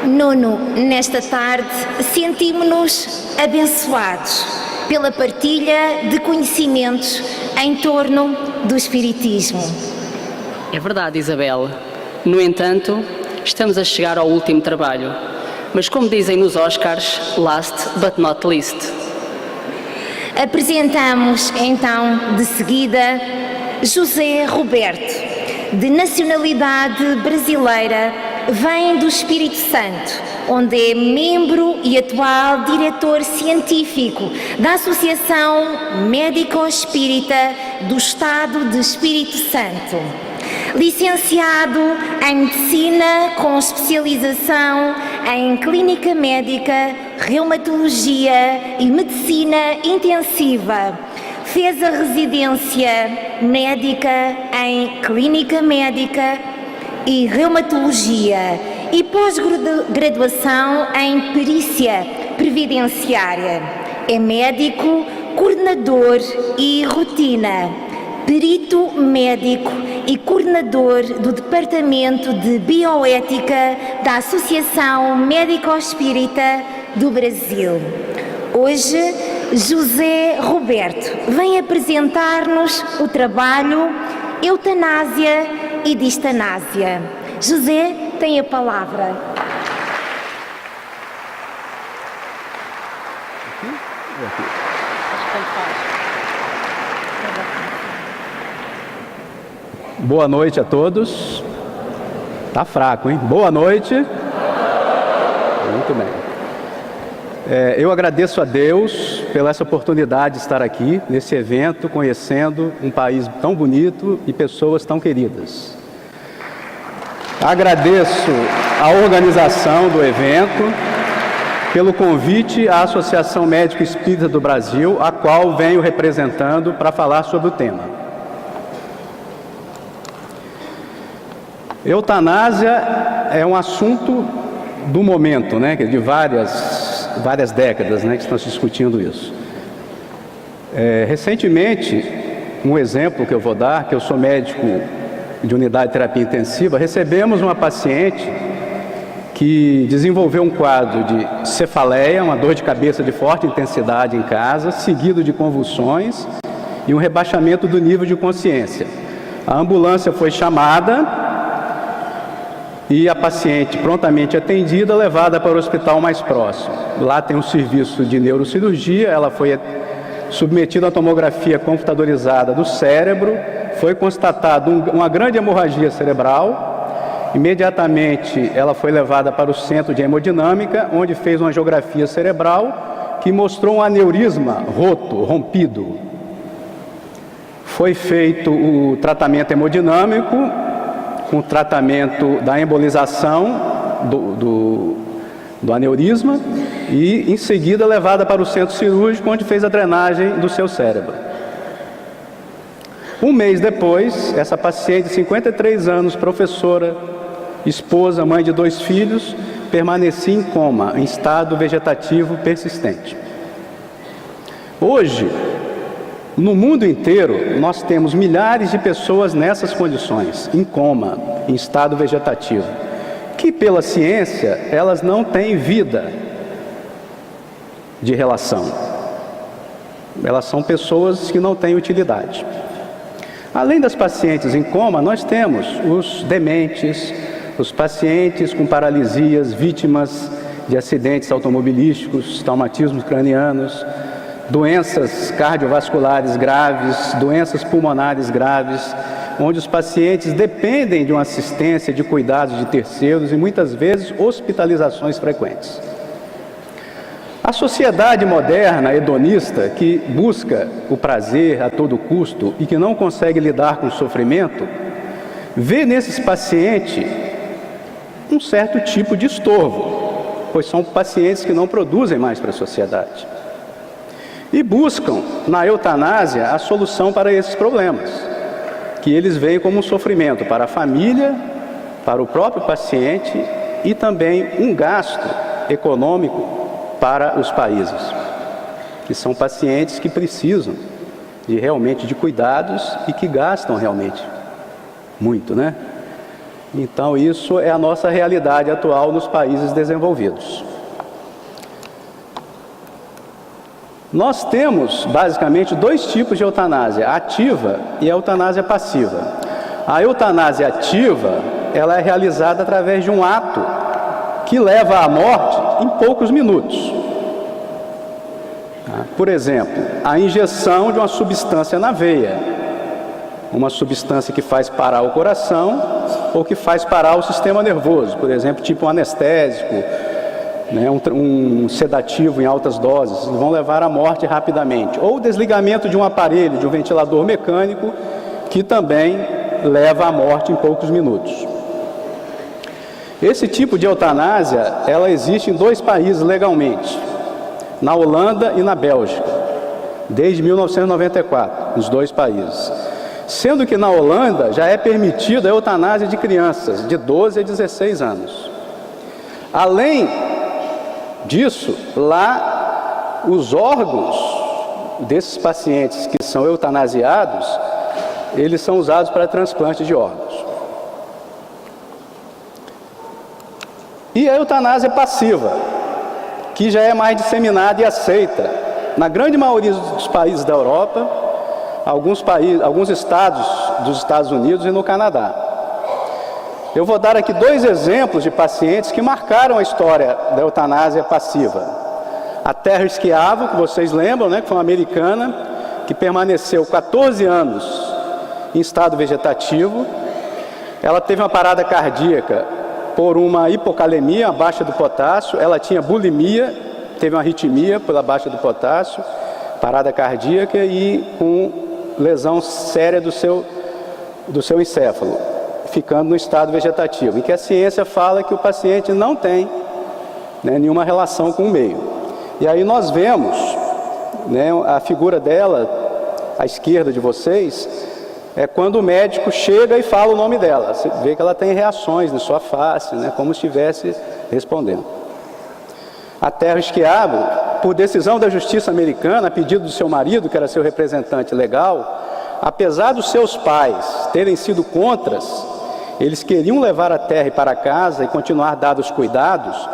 Nono, nesta tarde sentimos-nos abençoados pela partilha de conhecimentos em torno do Espiritismo. É verdade, Isabel. No entanto, estamos a chegar ao último trabalho. Mas como dizem nos Oscars, last but not least. Apresentamos então de seguida José Roberto, de nacionalidade brasileira, vem do Espírito Santo, onde é membro e atual diretor científico da Associação Médico-Espírita do Estado de Espírito Santo. Licenciado em Medicina com especialização em Clínica Médica, Reumatologia e Medicina Intensiva. Fez a residência médica em Clínica Médica e Reumatologia e pós-graduação em Perícia Previdenciária. É médico, coordenador e rotina, perito médico e coordenador do Departamento de Bioética da Associação Médico-Espírita do Brasil. Hoje, José Roberto vem apresentar-nos o trabalho Eutanásia e Distanásia. José tem a palavra. Boa noite a todos. Tá fraco, hein? Boa noite. Muito bem. Eu agradeço a Deus pela essa oportunidade de estar aqui, nesse evento, conhecendo um país tão bonito e pessoas tão queridas. Agradeço a organização do evento, pelo convite à Associação Médico Espírita do Brasil, a qual venho representando para falar sobre o tema. Eutanásia é um assunto do momento, né, de várias décadas, né, que estão se discutindo isso. Recentemente, um exemplo que eu vou dar, que eu sou médico de unidade de terapia intensiva, recebemos uma paciente que desenvolveu um quadro de cefaleia, uma dor de cabeça de forte intensidade em casa, seguido de convulsões e um rebaixamento do nível de consciência. A ambulância foi chamada e a paciente prontamente atendida, levada para o hospital mais próximo. Lá tem um serviço de neurocirurgia, ela foi submetida à tomografia computadorizada do cérebro, foi constatada uma grande hemorragia cerebral. Imediatamente ela foi levada para o centro de hemodinâmica, onde fez uma angiografia cerebral que mostrou um aneurisma rompido. Foi feito o tratamento hemodinâmico, com o tratamento da embolização do aneurisma e, em seguida, levada para o centro cirúrgico, onde fez a drenagem do seu cérebro. Um mês depois, essa paciente de 53 anos, professora, esposa, mãe de 2 filhos, permanecia em coma, em estado vegetativo persistente. Hoje, no mundo inteiro, nós temos milhares de pessoas nessas condições, em coma, em estado vegetativo, que pela ciência, elas não têm vida de relação. Elas são pessoas que não têm utilidade. Além das pacientes em coma, nós temos os dementes, os pacientes com paralisias, vítimas de acidentes automobilísticos, traumatismos cranianos, doenças cardiovasculares graves, doenças pulmonares graves, onde os pacientes dependem de uma assistência, de cuidados de terceiros e muitas vezes hospitalizações frequentes. A sociedade moderna, hedonista, que busca o prazer a todo custo e que não consegue lidar com o sofrimento, vê nesses pacientes um certo tipo de estorvo, pois são pacientes que não produzem mais para a sociedade. E buscam, na eutanásia, a solução para esses problemas, que eles veem como um sofrimento para a família, para o próprio paciente e também um gasto econômico para os países, que são pacientes que precisam realmente de cuidados e que gastam realmente muito, né? Então, isso é a nossa realidade atual nos países desenvolvidos. Nós temos, basicamente, dois tipos de eutanásia, a ativa e a eutanásia passiva. A eutanásia ativa, ela é realizada através de um ato que leva à morte em poucos minutos. Por exemplo, a injeção de uma substância na veia, uma substância que faz parar o coração ou que faz parar o sistema nervoso, por exemplo, tipo um anestésico, né, um sedativo em altas doses, vão levar à morte rapidamente. Ou o desligamento de um aparelho, de um ventilador mecânico, que também leva à morte em poucos minutos. Esse tipo de eutanásia, ela existe em 2 países legalmente, na Holanda e na Bélgica, desde 1994, nos 2 países. Sendo que na Holanda já é permitida a eutanásia de crianças de 12 a 16 anos. Além disso, lá os órgãos desses pacientes que são eutanasiados, eles são usados para transplante de órgãos. E a eutanásia passiva, que já é mais disseminada e aceita na grande maioria dos países da Europa, alguns estados dos Estados Unidos e no Canadá. Eu vou dar aqui 2 exemplos de pacientes que marcaram a história da eutanásia passiva. A Terry Schiavo, que vocês lembram, né, que foi uma americana, que permaneceu 14 anos em estado vegetativo. Ela teve uma parada cardíaca por uma hipocalemia, a baixa do potássio. Ela tinha bulimia, teve uma arritmia pela baixa do potássio, parada cardíaca e com lesão séria do seu encéfalo, ficando no estado vegetativo, em que a ciência fala que o paciente não tem, né, nenhuma relação com o meio. E aí nós vemos, né, a figura dela, à esquerda de vocês, é quando o médico chega e fala o nome dela. Você vê que ela tem reações na sua face, né, como se estivesse respondendo. A Terry Schiavo, por decisão da justiça americana, a pedido do seu marido, que era seu representante legal, apesar dos seus pais terem sido contras, eles queriam levar a Terry para casa e continuar dando os cuidados,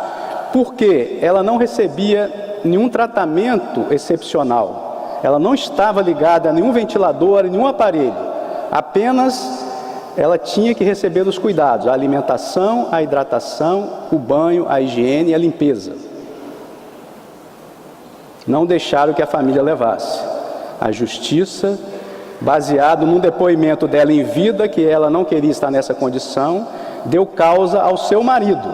porque ela não recebia nenhum tratamento excepcional. Ela não estava ligada a nenhum ventilador, a nenhum aparelho. Apenas ela tinha que receber os cuidados, a alimentação, a hidratação, o banho, a higiene e a limpeza. Não deixaram que a família levasse. A justiça, baseado num depoimento dela em vida, que ela não queria estar nessa condição, deu causa ao seu marido.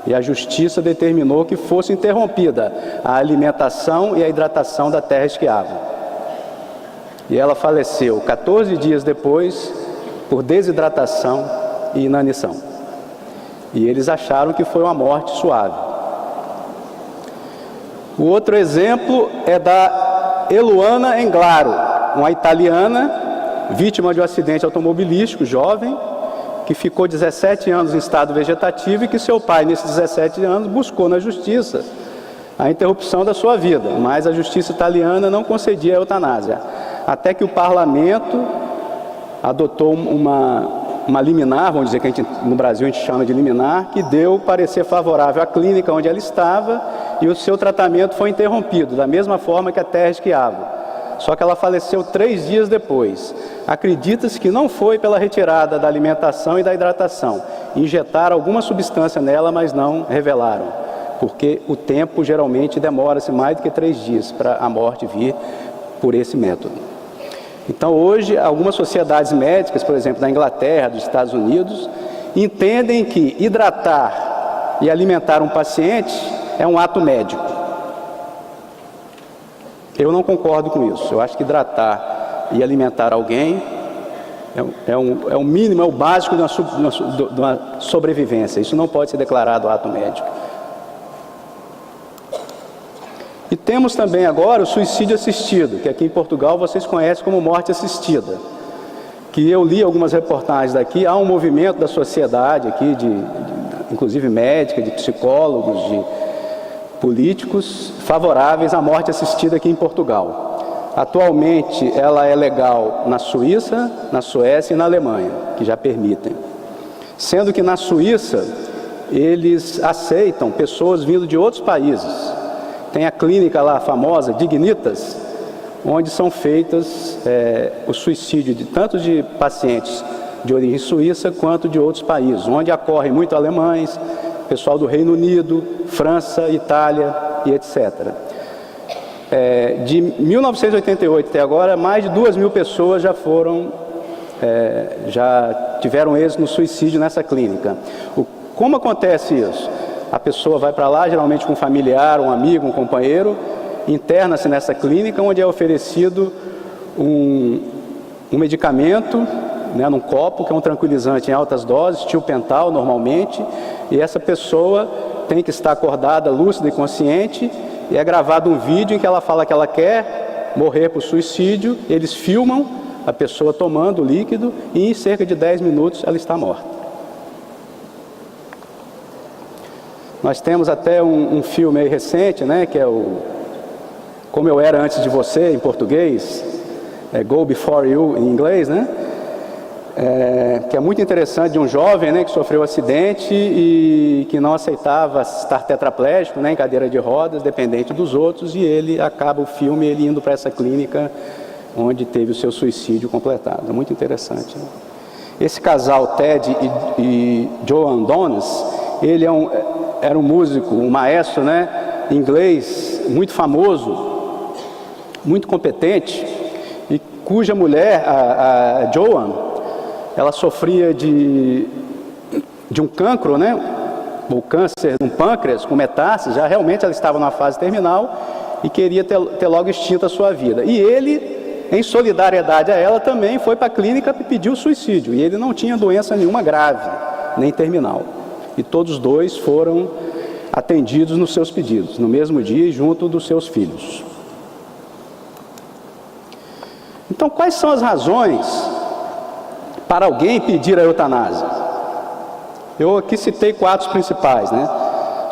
E a justiça determinou que fosse interrompida a alimentação e a hidratação da Terry Schiavo. E ela faleceu 14 dias depois por desidratação e inanição. E eles acharam que foi uma morte suave. O outro exemplo é da Eluana Englaro, uma italiana, vítima de um acidente automobilístico, jovem, que ficou 17 anos em estado vegetativo e que seu pai, nesses 17 anos, buscou na justiça a interrupção da sua vida, mas a justiça italiana não concedia a eutanásia, até que o parlamento adotou uma liminar, vamos dizer que no Brasil a gente chama de liminar, que deu parecer favorável à clínica onde ela estava e o seu tratamento foi interrompido, da mesma forma que a Terry Schiavo. Só que ela faleceu 3 dias depois. Acredita-se que não foi pela retirada da alimentação e da hidratação. Injetaram alguma substância nela, mas não revelaram, porque o tempo geralmente demora-se mais do que 3 dias para a morte vir por esse método. Então hoje, algumas sociedades médicas, por exemplo, da Inglaterra, dos Estados Unidos, entendem que hidratar e alimentar um paciente é um ato médico. Eu não concordo com isso. Eu acho que hidratar e alimentar alguém é o mínimo, é o básico de uma sobrevivência. Isso não pode ser declarado ato médico. E temos também agora o suicídio assistido, que aqui em Portugal vocês conhecem como morte assistida. Que eu li algumas reportagens daqui, há um movimento da sociedade aqui, inclusive médica, de psicólogos, de políticos, favoráveis à morte assistida aqui em Portugal. Atualmente ela é legal na Suíça, na Suécia e na Alemanha, que já permitem. Sendo que na Suíça, eles aceitam pessoas vindo de outros países. Tem a clínica lá famosa, Dignitas, onde são feitas o suicídio tanto de pacientes de origem suíça quanto de outros países, onde acorrem muito alemães, pessoal do Reino Unido, França, Itália e etc. De 1988 até agora, mais de 2.000 pessoas já tiveram êxito no suicídio nessa clínica. Como acontece isso? A pessoa vai para lá, geralmente com um familiar, um amigo, um companheiro, interna-se nessa clínica, onde é oferecido um medicamento, né, num copo, que é um tranquilizante em altas doses, tiopental normalmente, e essa pessoa tem que estar acordada, lúcida e consciente, e é gravado um vídeo em que ela fala que ela quer morrer por suicídio, eles filmam a pessoa tomando o líquido e em cerca de 10 minutos ela está morta. Nós temos até um filme aí recente, né, que é o Como Eu Era Antes de Você, em português, Go Before You, em inglês, né? Que é muito interessante, de um jovem, né, que sofreu um acidente e que não aceitava estar tetraplégico, né, em cadeira de rodas, dependente dos outros, e ele acaba o filme ele indo para essa clínica onde teve o seu suicídio completado. É muito interessante, né? Esse casal, Ted e Joan Dones, ele era um músico, um maestro, né, inglês, muito famoso, muito competente, e cuja mulher, a Joan, ela sofria de um cancro, né, o câncer no pâncreas, com metástase, já realmente ela estava numa fase terminal e queria ter logo extinta a sua vida. E ele, em solidariedade a ela, também foi para a clínica e pediu suicídio, e ele não tinha doença nenhuma grave, nem terminal. E todos dois foram atendidos nos seus pedidos, no mesmo dia e junto dos seus filhos. Então, quais são as razões para alguém pedir a eutanásia? Eu aqui citei 4 principais, né?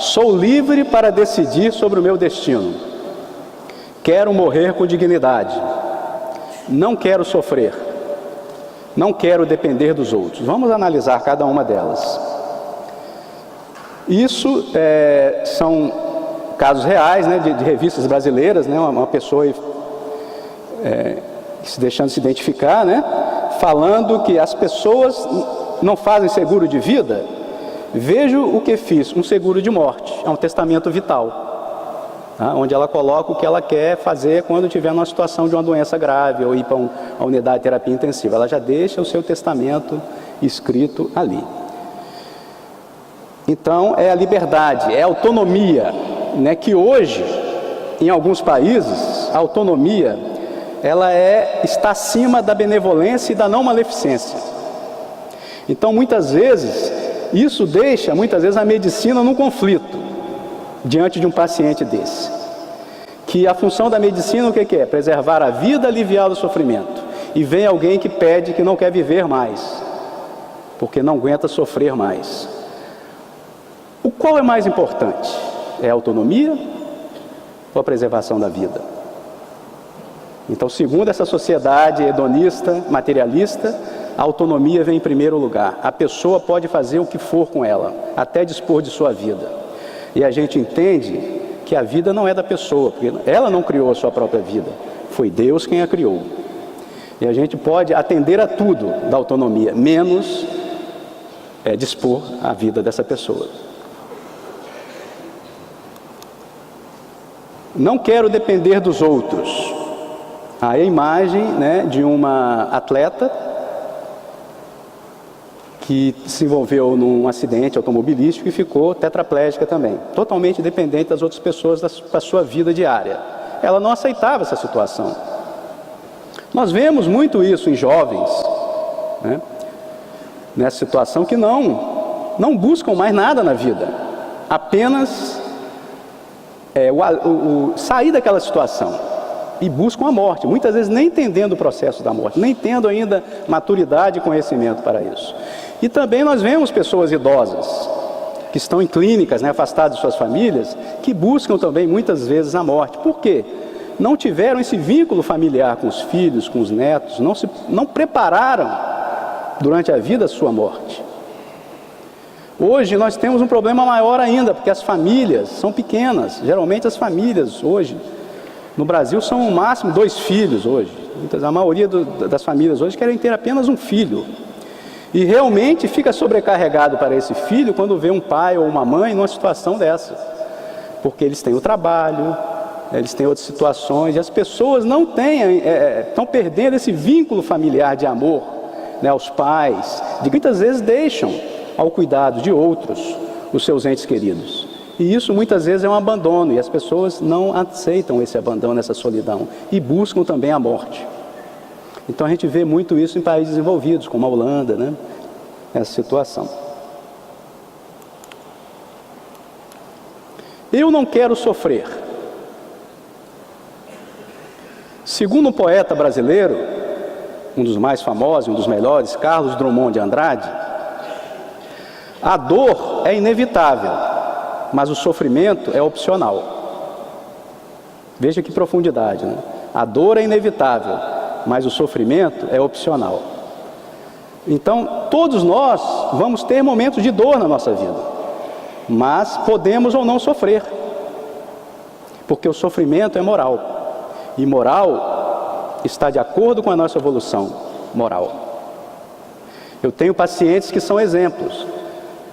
Sou livre para decidir sobre o meu destino. Quero morrer com dignidade. Não quero sofrer. Não quero depender dos outros. Vamos analisar cada uma delas. Isso são casos reais, né, de revistas brasileiras, né, uma pessoa deixando se identificar, né, falando que as pessoas não fazem seguro de vida. Vejo o que fiz, um seguro de morte, é um testamento vital, tá, onde ela coloca o que ela quer fazer quando tiver numa situação de uma doença grave ou ir para uma unidade de terapia intensiva. Ela já deixa o seu testamento escrito ali. Então, é a liberdade, é a autonomia, né, que hoje, em alguns países, a autonomia, ela está acima da benevolência e da não maleficência. Então, muitas vezes, isso deixa, a medicina num conflito, diante de um paciente desse. Que a função da medicina, o que é? Preservar a vida, aliviar o sofrimento. E vem alguém que pede que não quer viver mais, porque não aguenta sofrer mais. Qual é mais importante? É a autonomia ou a preservação da vida? Então, segundo essa sociedade hedonista, materialista, a autonomia vem em primeiro lugar. A pessoa pode fazer o que for com ela, até dispor de sua vida. E a gente entende que a vida não é da pessoa, porque ela não criou a sua própria vida, foi Deus quem a criou. E a gente pode atender a tudo da autonomia, menos dispor a vida dessa pessoa. Não quero depender dos outros. Aí a imagem, né, de uma atleta que se envolveu num acidente automobilístico e ficou tetraplégica também, totalmente dependente das outras pessoas para a sua vida diária. Ela não aceitava essa situação. Nós vemos muito isso em jovens, né, nessa situação, que não buscam mais nada na vida, apenas sair daquela situação, e buscam a morte, muitas vezes nem entendendo o processo da morte, nem tendo ainda maturidade e conhecimento para isso. E também nós vemos pessoas idosas, que estão em clínicas, né, afastadas de suas famílias, que buscam também muitas vezes a morte. Por quê? Não tiveram esse vínculo familiar com os filhos, com os netos, não prepararam durante a vida a sua morte. Hoje nós temos um problema maior ainda, porque as famílias são pequenas. Geralmente as famílias hoje, no Brasil, são no máximo 2 filhos hoje. A maioria das famílias hoje querem ter apenas um filho. E realmente fica sobrecarregado para esse filho quando vê um pai ou uma mãe numa situação dessa. Porque eles têm o trabalho, eles têm outras situações, e as pessoas não têm, estão perdendo esse vínculo familiar de amor, né, aos pais, de que muitas vezes deixam ao cuidado de outros os seus entes queridos. E isso muitas vezes é um abandono, e as pessoas não aceitam esse abandono, essa solidão, e buscam também a morte. Então a gente vê muito isso em países desenvolvidos, como a Holanda, né, essa situação. Eu não quero sofrer. Segundo um poeta brasileiro, um dos mais famosos, um dos melhores, Carlos Drummond de Andrade, a dor é inevitável, mas o sofrimento é opcional. Veja que profundidade, né? A dor é inevitável, mas o sofrimento é opcional. Então, todos nós vamos ter momentos de dor na nossa vida, mas podemos ou não sofrer, porque o sofrimento é moral. E moral está de acordo com a nossa evolução moral. Eu tenho pacientes que são exemplos.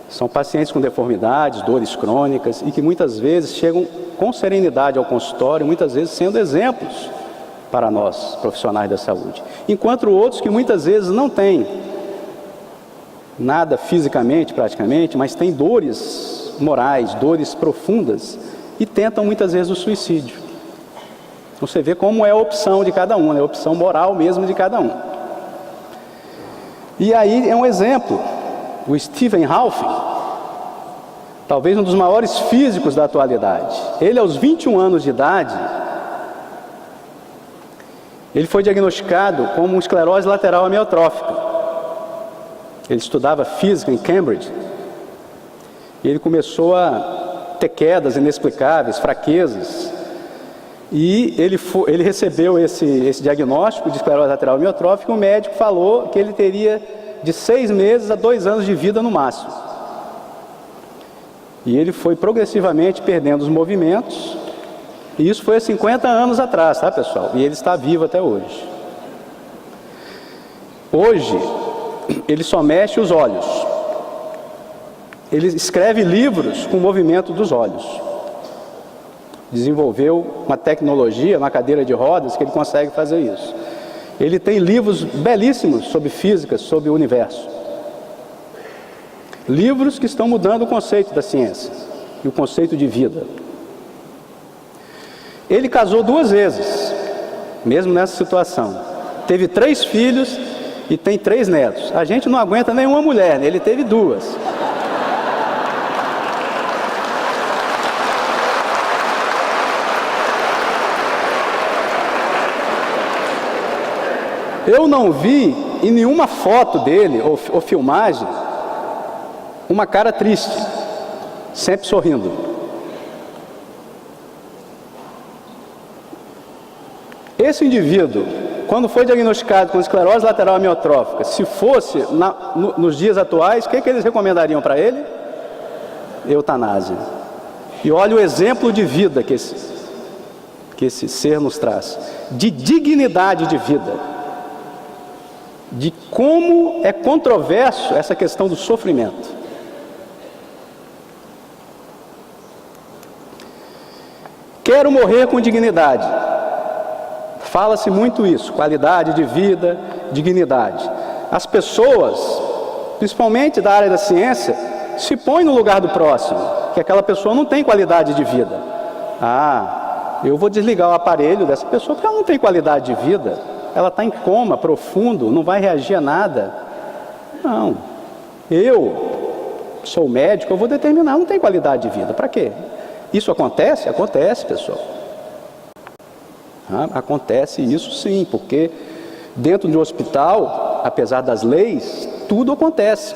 São pacientes com deformidades, dores crônicas, e que muitas vezes chegam com serenidade ao consultório, muitas vezes sendo exemplos para nós, profissionais da saúde. Enquanto outros que muitas vezes não têm nada fisicamente, praticamente, mas têm dores morais, dores profundas, e tentam muitas vezes o suicídio. Você vê como é a opção de cada um, né? A opção moral mesmo de cada um. E aí é um exemplo, o Stephen Hawking, talvez um dos maiores físicos da atualidade. Ele, aos 21 anos de idade, ele foi diagnosticado com uma esclerose lateral amiotrófica. Ele estudava física em Cambridge, e ele começou a ter quedas inexplicáveis, fraquezas. E ele recebeu esse diagnóstico de esclerose lateral amiotrófica, e o médico falou que ele teria de 6 meses a 2 anos de vida no máximo. E ele foi progressivamente perdendo os movimentos, e isso foi há 50 anos atrás, tá, pessoal? E ele está vivo até hoje. Hoje, ele só mexe os olhos. Ele escreve livros com o movimento dos olhos. Desenvolveu uma tecnologia, uma cadeira de rodas, que ele consegue fazer isso. Ele tem livros belíssimos sobre física, sobre o universo. Livros que estão mudando o conceito da ciência e o conceito de vida. Ele casou 2 vezes, mesmo nessa situação. Teve 3 filhos e tem 3 netos. A gente não aguenta nenhuma mulher, né? Ele teve 2. Eu não vi em nenhuma foto dele, ou filmagem, uma cara triste, sempre sorrindo. Esse indivíduo, quando foi diagnosticado com esclerose lateral amiotrófica, se fosse nos dias atuais, o que eles recomendariam para ele? Eutanásia. E olha o exemplo de vida que esse ser nos traz, de dignidade de vida. De como é controverso essa questão do sofrimento. Quero morrer com dignidade. Fala-se muito isso, qualidade de vida, dignidade. As pessoas, principalmente da área da ciência, se põem no lugar do próximo, que aquela pessoa não tem qualidade de vida. Eu vou desligar o aparelho dessa pessoa porque ela não tem qualidade de vida. Ela está em coma profundo, não vai reagir a nada. Não. Eu sou médico, eu vou determinar, não tem qualidade de vida. Para quê? Isso acontece? Acontece, pessoal. Acontece isso sim, porque dentro de um hospital, apesar das leis, tudo acontece.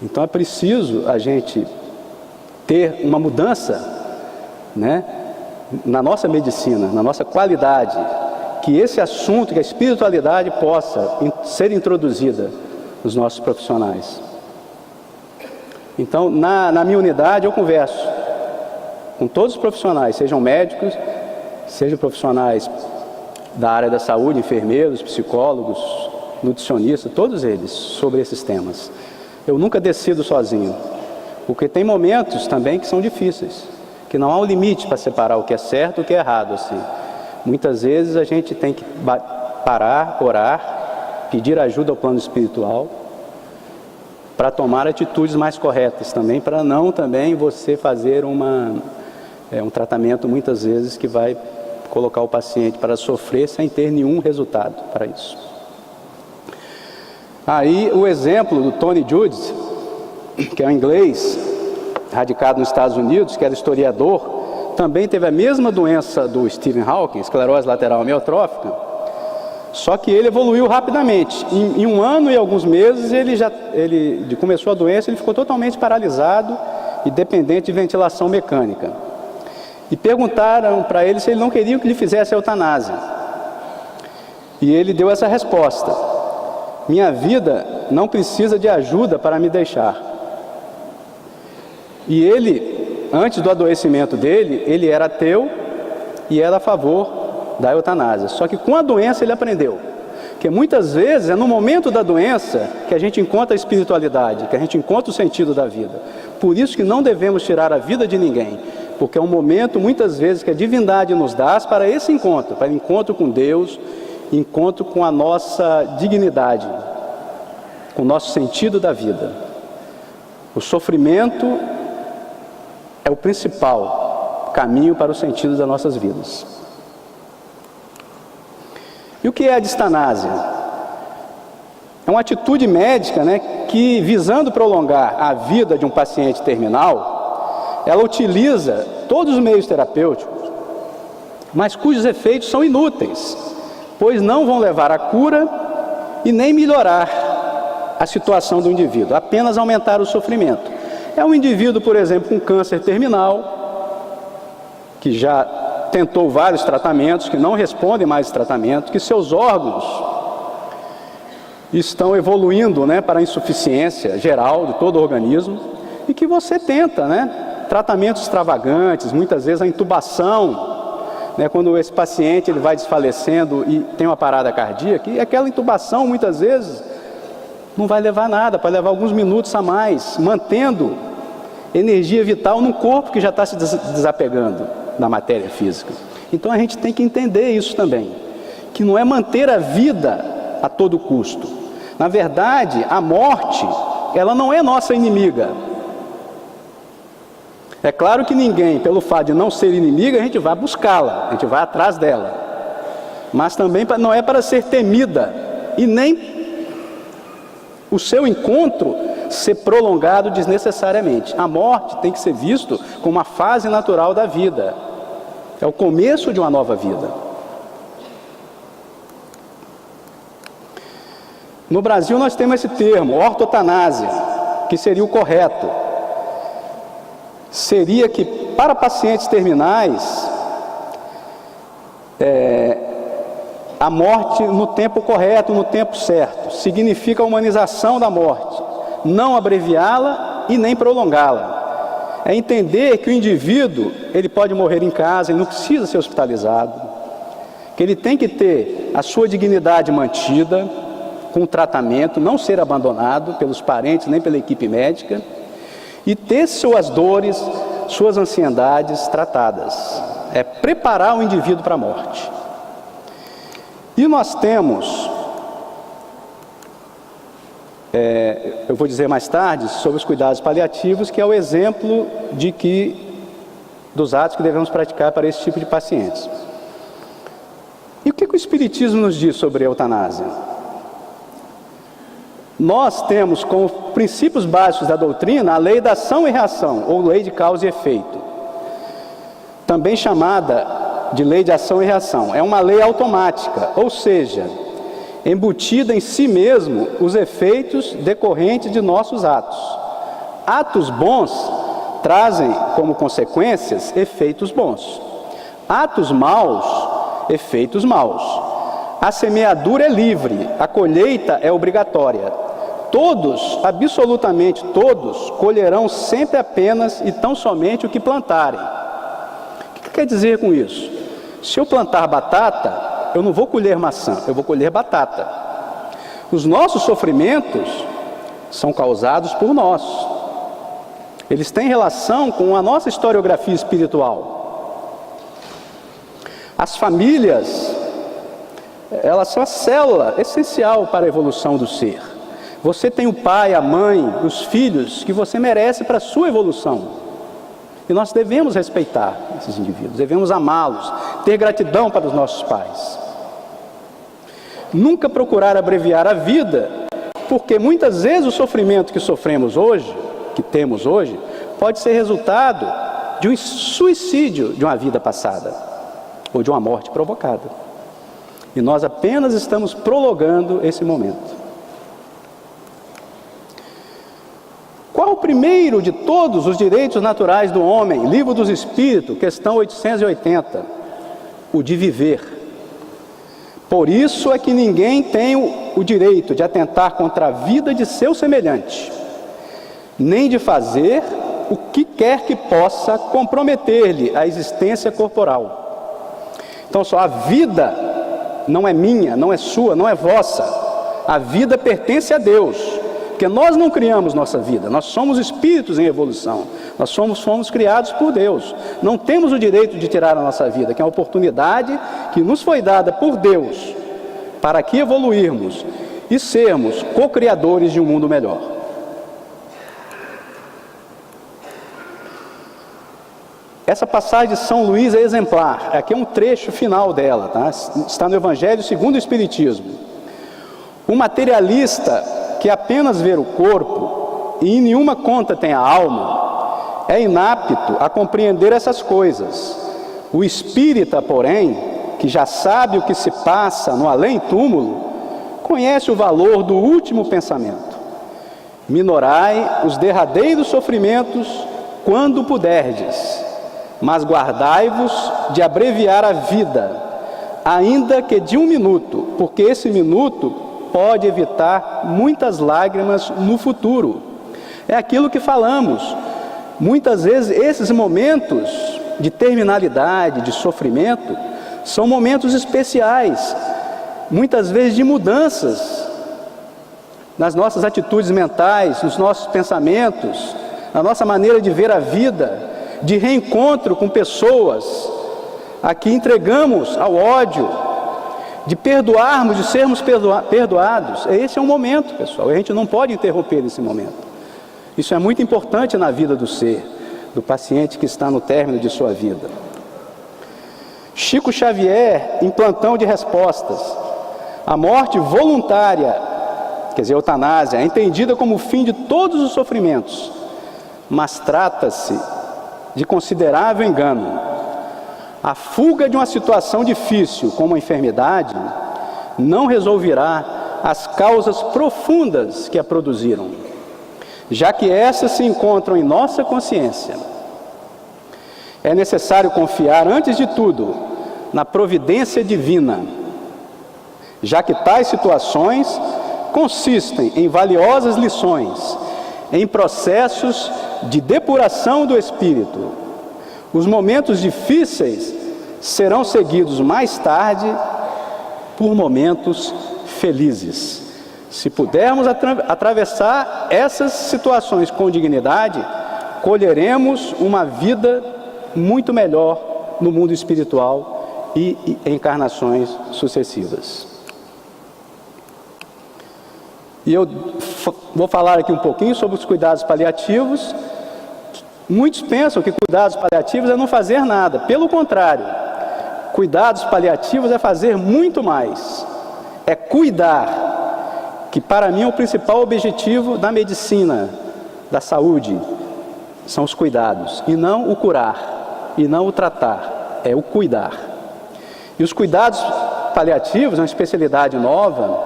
Então é preciso a gente ter uma mudança, né, na nossa medicina, na nossa qualidade, que esse assunto, que a espiritualidade possa ser introduzida os nossos profissionais. Então, na minha unidade, eu converso com todos os profissionais, sejam médicos, sejam profissionais da área da saúde, enfermeiros, psicólogos, nutricionistas, todos eles, sobre esses temas. Eu nunca decido sozinho, porque tem momentos também que são difíceis, que não há um limite para separar o que é certo e o que é errado, assim. Muitas vezes a gente tem que parar, orar, pedir ajuda ao plano espiritual, para tomar atitudes mais corretas também, para não também você fazer um tratamento muitas vezes que vai colocar o paciente para sofrer sem ter nenhum resultado para isso. Aí o exemplo do Tony Judd, que é um inglês radicado nos Estados Unidos, que era historiador, também teve a mesma doença do Stephen Hawking, esclerose lateral amiotrófica, só que ele evoluiu rapidamente. Em 1 ano e alguns meses ele começou a doença, ele ficou totalmente paralisado e dependente de ventilação mecânica. E perguntaram para ele se ele não queria que lhe fizesse a eutanásia. E ele deu essa resposta: minha vida não precisa de ajuda para me deixar. E ele, antes do adoecimento dele, ele era ateu e era a favor da eutanásia. Só que com a doença ele aprendeu que muitas vezes é no momento da doença que a gente encontra a espiritualidade, que a gente encontra o sentido da vida. Por isso que não devemos tirar a vida de ninguém, porque é um momento muitas vezes que a divindade nos dá para esse encontro, para encontro com Deus, encontro com a nossa dignidade, com o nosso sentido da vida. O sofrimento é o principal caminho para o sentido das nossas vidas. E o que é a distanásia? É uma atitude médica, que visando prolongar a vida de um paciente terminal, ela utiliza todos os meios terapêuticos, mas cujos efeitos são inúteis, pois não vão levar à cura e nem melhorar a situação do indivíduo, apenas aumentar o sofrimento. É um indivíduo, por exemplo, com câncer terminal, que já tentou vários tratamentos, que não respondem mais esse tratamento, que seus órgãos estão evoluindo para a insuficiência geral de todo o organismo, e que você tenta, tratamentos extravagantes, muitas vezes a intubação, quando esse paciente ele vai desfalecendo e tem uma parada cardíaca, e aquela intubação muitas vezes não vai levar nada, pode levar alguns minutos a mais, mantendo energia vital num corpo que já está se desapegando da matéria física. Então a gente tem que entender isso também, que não é manter a vida a todo custo. Na verdade, a morte, ela não é nossa inimiga. É claro que ninguém, pelo fato de não ser inimiga, a gente vai buscá-la, a gente vai atrás dela. Mas também não é para ser temida, e nem o seu encontro ser prolongado desnecessariamente. A morte tem que ser visto como uma fase natural da vida. É o começo de uma nova vida. No Brasil nós temos esse termo, ortotanásia, que seria o correto. Seria que para pacientes terminais, a morte no tempo correto, no tempo certo, significa a humanização da morte, não abreviá-la e nem prolongá-la. É entender que o indivíduo, ele pode morrer em casa, ele não precisa ser hospitalizado, que ele tem que ter a sua dignidade mantida, com tratamento, não ser abandonado pelos parentes nem pela equipe médica, e ter suas dores, suas ansiedades tratadas. É preparar o indivíduo para a morte. E nós temos, eu vou dizer mais tarde, sobre os cuidados paliativos, que é o exemplo dos atos que devemos praticar para esse tipo de pacientes. E o que o Espiritismo nos diz sobre a eutanásia? Nós temos como princípios básicos da doutrina a lei da ação e reação, ou lei de causa e efeito, também chamada de lei de ação e reação. É uma lei automática, ou seja, embutida em si mesmo os efeitos decorrentes de nossos atos. Atos bons trazem como consequências efeitos bons. Atos maus, efeitos maus. A semeadura é livre, a colheita é obrigatória. todos, absolutamente todos, colherão sempre apenas e tão somente o que plantarem. O que quer dizer com isso? Se eu plantar batata, eu não vou colher maçã, eu vou colher batata. Os nossos sofrimentos são causados por nós. Eles têm relação com a nossa historiografia espiritual. As famílias, elas são a célula essencial para a evolução do ser. Você tem o pai, a mãe, os filhos que você merece para a sua evolução. E nós devemos respeitar esses indivíduos, devemos amá-los, ter gratidão para os nossos pais. Nunca procurar abreviar a vida, porque muitas vezes o sofrimento que sofremos hoje, que temos hoje, pode ser resultado de um suicídio de uma vida passada, ou de uma morte provocada. E nós apenas estamos prolongando esse momento. Qual o primeiro de todos os direitos naturais do homem? Livro dos Espíritos, questão 880. O de viver. Por isso é que ninguém tem o direito de atentar contra a vida de seu semelhante, nem de fazer o que quer que possa comprometer-lhe a existência corporal. Então, só a vida não é minha, não é sua, não é vossa. A vida pertence a Deus, porque nós não criamos nossa vida, nós somos espíritos em evolução, nós fomos criados por Deus. Não temos o direito de tirar a nossa vida, que é uma oportunidade que nos foi dada por Deus, para que evoluirmos e sermos co-criadores de um mundo melhor. Essa passagem de São Luís é exemplar. Aqui é um trecho final dela, tá? Está no Evangelho segundo o Espiritismo. O materialista que apenas vê o corpo e em nenhuma conta tem a alma, é inapto a compreender essas coisas. O espírita, porém, que já sabe o que se passa no além-túmulo, conhece o valor do último pensamento. Minorai os derradeiros sofrimentos quando puderdes, mas guardai-vos de abreviar a vida, ainda que de 1 minuto, porque esse minuto pode evitar muitas lágrimas no futuro. É aquilo que falamos. Muitas vezes esses momentos de terminalidade, de sofrimento, são momentos especiais, muitas vezes de mudanças nas nossas atitudes mentais, nos nossos pensamentos, na nossa maneira de ver a vida, de reencontro com pessoas a que entregamos ao ódio, de perdoarmos, de sermos perdoados. Esse é um momento, pessoal, e a gente não pode interromper esse momento. Isso é muito importante na vida do ser, do paciente que está no término de sua vida. Chico Xavier, em Plantão de Respostas: a morte voluntária, quer dizer, a eutanásia, é entendida como o fim de todos os sofrimentos, mas trata-se de considerável engano. A fuga de uma situação difícil, como a enfermidade, não resolverá as causas profundas que a produziram, já que essas se encontram em nossa consciência. É necessário confiar, antes de tudo, na providência divina, já que tais situações consistem em valiosas lições, em processos de depuração do espírito. Os momentos difíceis serão seguidos mais tarde por momentos felizes. Se pudermos atravessar essas situações com dignidade, colheremos uma vida muito melhor no mundo espiritual e em encarnações sucessivas. E eu vou falar aqui um pouquinho sobre os cuidados paliativos. Muitos pensam que cuidados paliativos é não fazer nada. Pelo contrário, cuidados paliativos é fazer muito mais. É cuidar, que para mim é o principal objetivo da medicina, da saúde. São os cuidados, e não o curar, e não o tratar, é o cuidar. E os cuidados paliativos é uma especialidade nova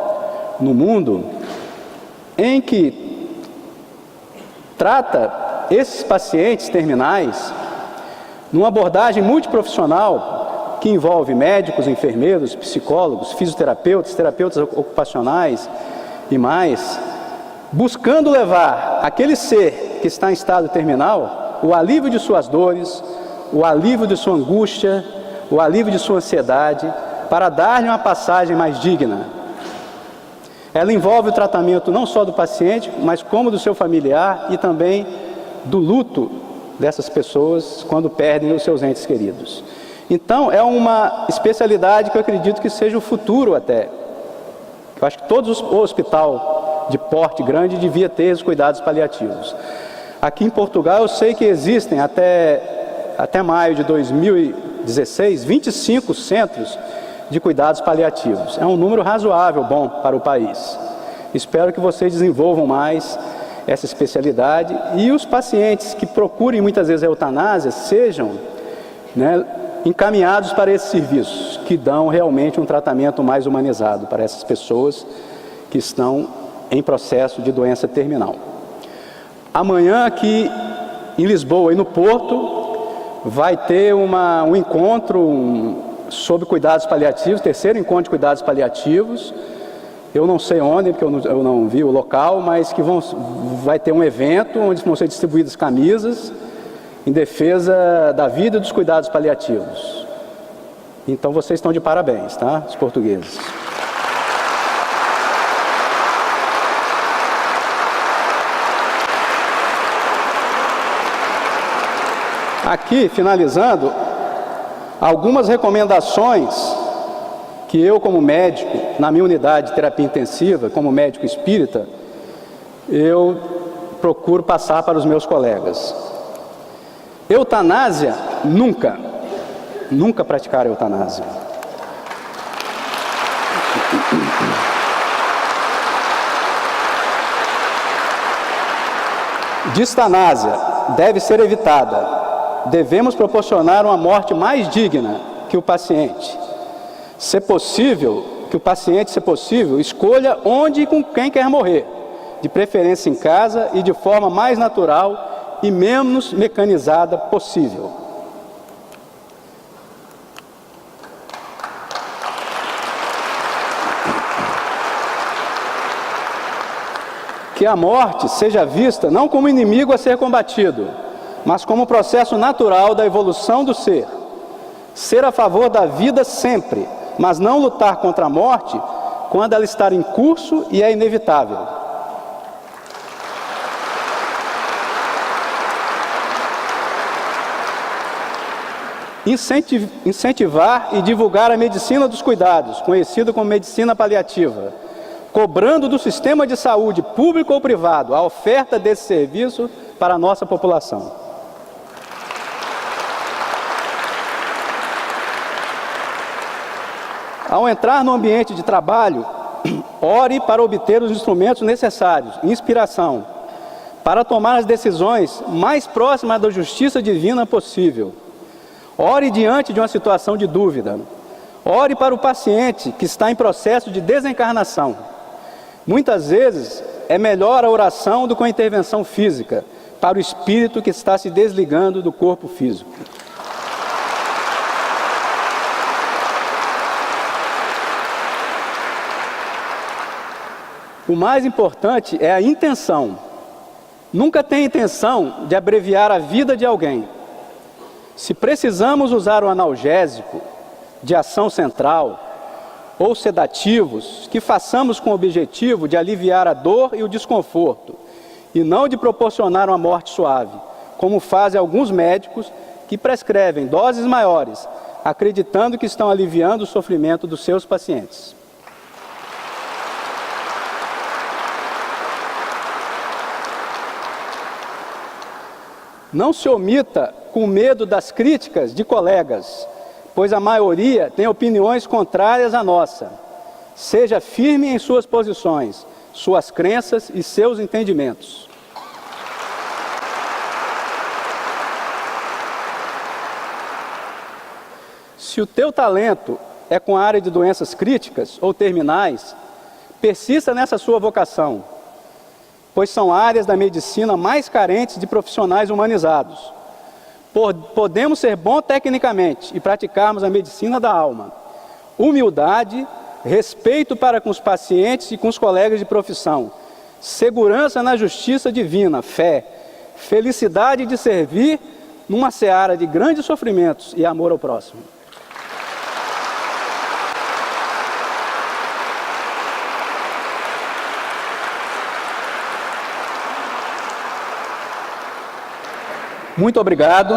no mundo, em que trata esses pacientes terminais numa abordagem multiprofissional que envolve médicos, enfermeiros, psicólogos, fisioterapeutas, terapeutas ocupacionais e mais, buscando levar aquele ser que está em estado terminal o alívio de suas dores, o alívio de sua angústia, o alívio de sua ansiedade, para dar-lhe uma passagem mais digna. Ela envolve o tratamento não só do paciente, mas como do seu familiar e também do luto dessas pessoas quando perdem os seus entes queridos. Então, é uma especialidade que eu acredito que seja o futuro até. Eu acho que todo hospital de porte grande devia ter os cuidados paliativos. Aqui em Portugal, eu sei que existem até maio de 2016, 25 centros de cuidados paliativos. É um número razoável, bom para o país. Espero que vocês desenvolvam mais essa especialidade e os pacientes que procurem muitas vezes a eutanásia sejam, encaminhados para esses serviços que dão realmente um tratamento mais humanizado para essas pessoas que estão em processo de doença terminal. Amanhã aqui em Lisboa e no Porto vai ter um encontro sobre cuidados paliativos, terceiro encontro de cuidados paliativos. Eu não sei onde, porque eu não vi o local, mas que vai ter um evento onde vão ser distribuídas camisas em defesa da vida e dos cuidados paliativos. Então vocês estão de parabéns, tá? Os portugueses. Aqui, finalizando, algumas recomendações que eu, como médico, na minha unidade de terapia intensiva, como médico espírita, eu procuro passar para os meus colegas. Eutanásia, nunca praticar eutanásia. Distanásia deve ser evitada. Devemos proporcionar uma morte mais digna que o paciente. Se possível, escolha onde e com quem quer morrer, de preferência em casa e de forma mais natural e menos mecanizada possível. Que a morte seja vista não como inimigo a ser combatido, mas como processo natural da evolução do ser. Ser a favor da vida sempre, mas não lutar contra a morte quando ela está em curso e é inevitável. Incentivar e divulgar a medicina dos cuidados, conhecida como medicina paliativa, cobrando do sistema de saúde, público ou privado, a oferta desse serviço para a nossa população. Ao entrar no ambiente de trabalho, ore para obter os instrumentos necessários, inspiração, para tomar as decisões mais próximas da justiça divina possível. Ore diante de uma situação de dúvida. Ore para o paciente que está em processo de desencarnação. Muitas vezes é melhor a oração do que a intervenção física, para o espírito que está se desligando do corpo físico. O mais importante é a intenção. Nunca tenha intenção de abreviar a vida de alguém. Se precisamos usar um analgésico de ação central ou sedativos, que façamos com o objetivo de aliviar a dor e o desconforto, e não de proporcionar uma morte suave, como fazem alguns médicos que prescrevem doses maiores, acreditando que estão aliviando o sofrimento dos seus pacientes. Não se omita com medo das críticas de colegas, pois a maioria tem opiniões contrárias à nossa. Seja firme em suas posições, suas crenças e seus entendimentos. Se o teu talento é com a área de doenças críticas ou terminais, persista nessa sua vocação, pois são áreas da medicina mais carentes de profissionais humanizados. Podemos ser bons tecnicamente e praticarmos a medicina da alma. Humildade, respeito para com os pacientes e com os colegas de profissão, segurança na justiça divina, fé, felicidade de servir numa seara de grandes sofrimentos e amor ao próximo. Muito obrigado.